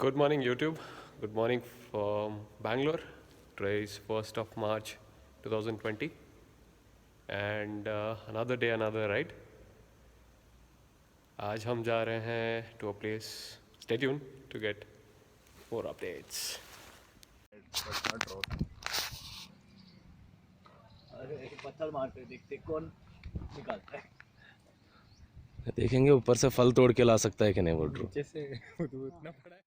Good morning, YouTube. Good morning from Bangalore. Today is 1st of March 2020, and another day, another ride. आज हम जा रहे हैं to a place. Stay tuned to get more updates. पत्थर मारते देखते कौन निकालता है। देखेंगे ऊपर से फल तोड़ के ला सकता है कि नहीं वो ड्रो। नीचे से उतना पड़ा है।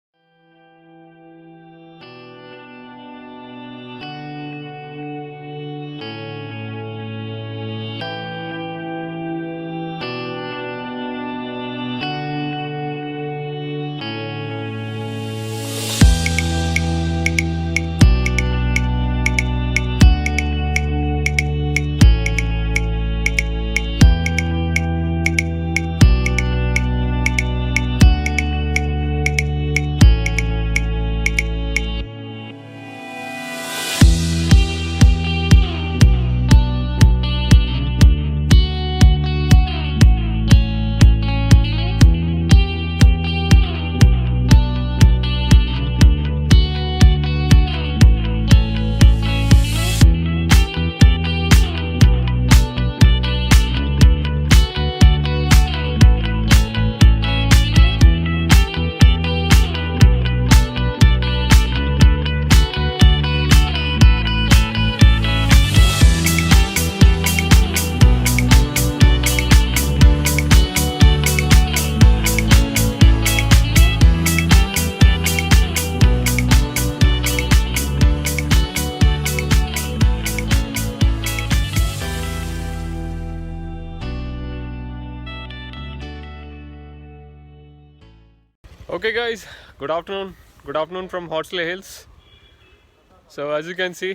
Okay, guys. Good afternoon. Good afternoon from Horsley Hills. So as you can see,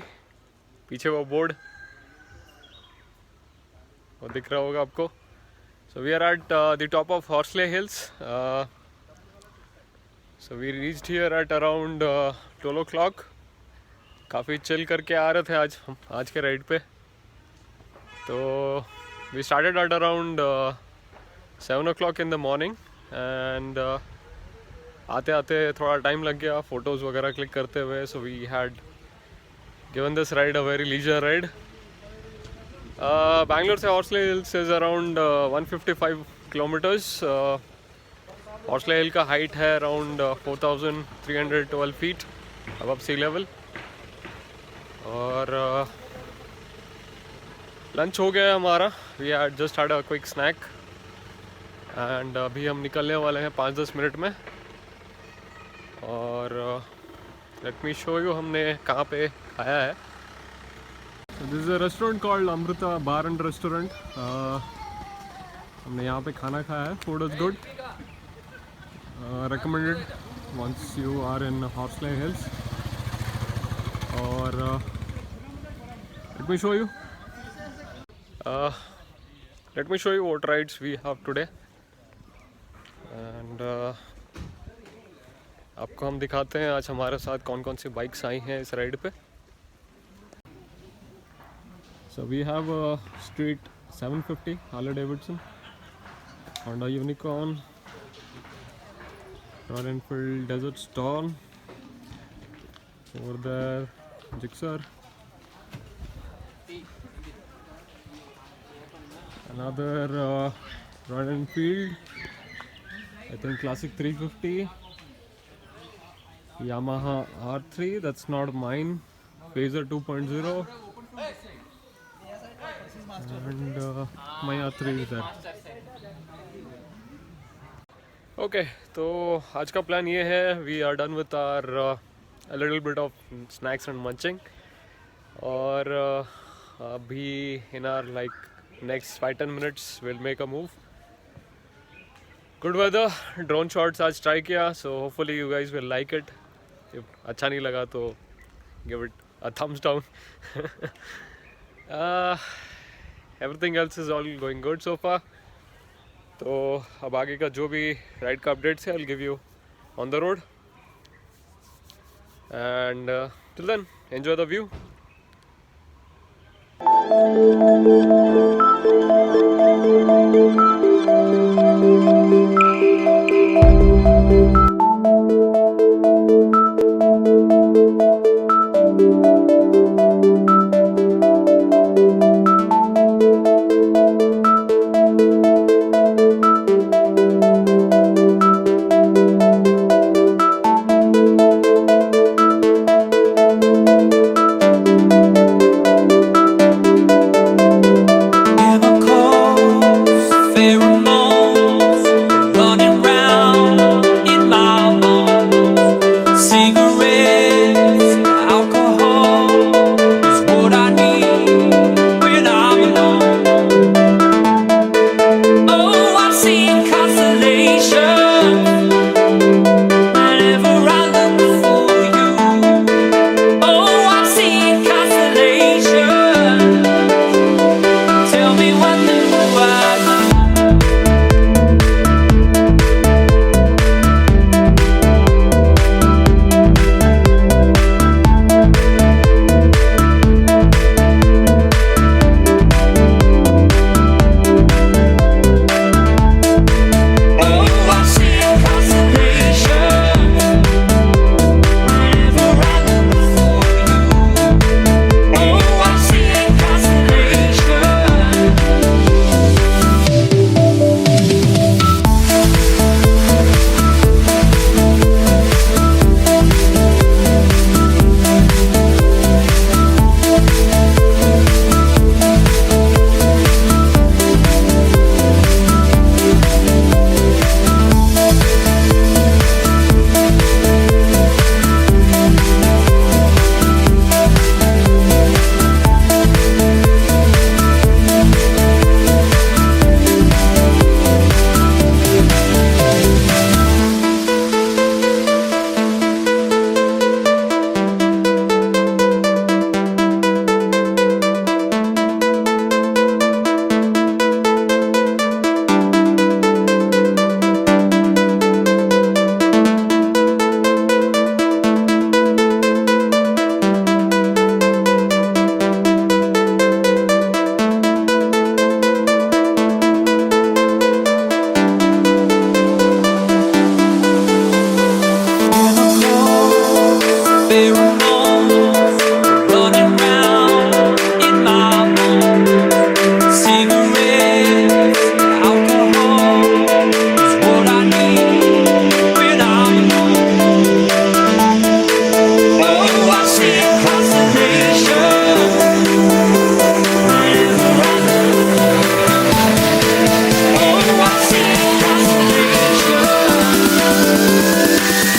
पीछे वो बोर्ड वो दिख रहा होगा आपको. So we are at the top of Horsley Hills. So we reached here at around 12 o'clock. काफ़ी chill करके आ रहे थे आज के राइड पे. तो we started at around 7 o'clock in the morning and आते आते थोड़ा टाइम लग गया फ़ोटोज़ वगैरह क्लिक करते हुए. So we had given this ride a very leisure ride. Bangalore से Horsley Hills is around 155 kilometres. Horsley Hill का हाइट है around 4,312 feet above sea level. और लंच हो गया हमारा. We had just had a quick snack and अभी हम निकलने वाले हैं 5-10 मिनट में. और लेट मी शो यू हमने कहाँ पे खाया है. This is a restaurant called Amrita bar and restaurant. हमने यहाँ पे खाना खाया है. Food is good. Recommended once you are in Horsley Hills. और let me show you what rides we have today. And आपको हम दिखाते हैं आज हमारे साथ कौन कौन सी बाइक्स आई हैं इस राइड पे. So we have street 750 Harley Davidson, Honda Unicorn, Royal Enfield Desert Storm, over there Gixxer, another Royal Enfield, I think classic 350, Yamaha R3, that's not mine, Phaser 2.0, and my R3 is there. Okay, तो आज का plan ये है. We are done with our a little bit of snacks and munching. और अभी in our like next 5-10 minutes we'll make a move. Good weather, drone shots आज try किया, so hopefully you guys will like it. If अच्छा नहीं लगा तो give it a thumbs down. Everything else is all going good so far. तो अब आगे का जो भी राइड का अपडेट्स है I'll give you on the road. And till then, enjoy the view.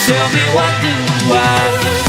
Tell me what do I